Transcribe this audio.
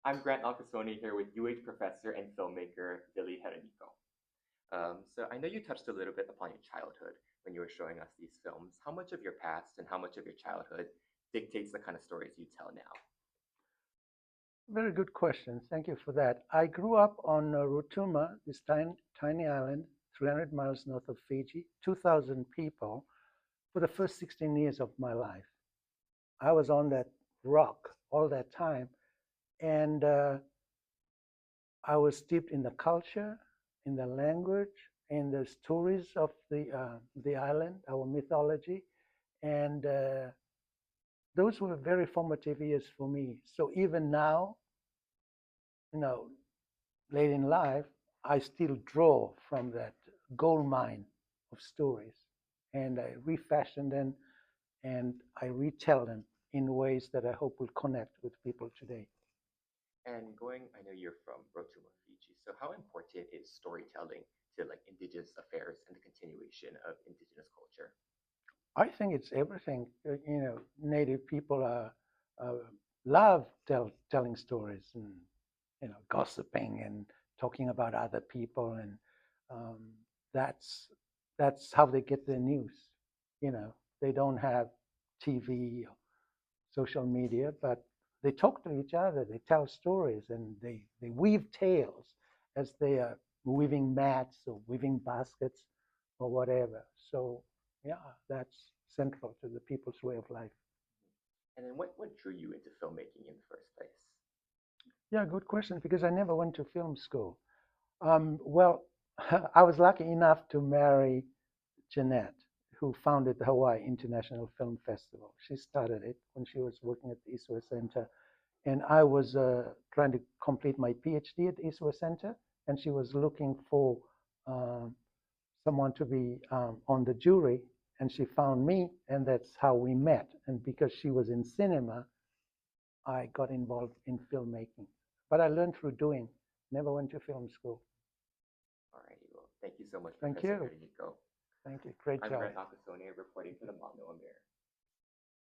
I'm Grant Nakasone here with UH professor and filmmaker Vilsoni Hereniko. So I know you touched a little bit upon your childhood when you were showing us these films. How much of your past and how much of your childhood dictates the kind of stories you tell now? Very good question. Thank you for that. I grew up on Rotuma, this tiny island, 300 miles north of Fiji, 2,000 people, for the first 16 years of my life. I was on that rock all that time, and I was steeped in the culture, in the language, in the stories of the island, our mythology, and those were very formative years for me. So even now, you know, late in life, I still draw from that gold mine of stories, and I refashion them and I retell them in ways that I hope will connect with people today. And I know you're from Rotuma, Fiji. So how important is storytelling to like indigenous affairs and the continuation of indigenous culture? I think it's everything. Native people uh, love telling stories and gossiping and talking about other people, and um, that's that's how they get their news. They don't have TV or social media, but they talk to each other. They tell stories and they weave tales as they are weaving mats or weaving baskets or whatever. So yeah, that's central to the people's way of life. And then what drew you into filmmaking in the first place? Yeah, good question, because I never went to film school. Well, I was lucky enough to marry Jeanette, who founded the Hawaii International Film Festival. She started it when she was working at the East West Center, and I was trying to complete my PhD at the East West Center, and she was looking for um, someone to be on the jury, and she found me, and that's how we met. And because she was in cinema, I got involved in filmmaking. But I learned through doing, never went to film school. Alrighty, well, thank you so much, Thank Professor you. Hereniko. Thank you. Great I'm job. Grant Nakasone reporting for the Mānoa Mirror.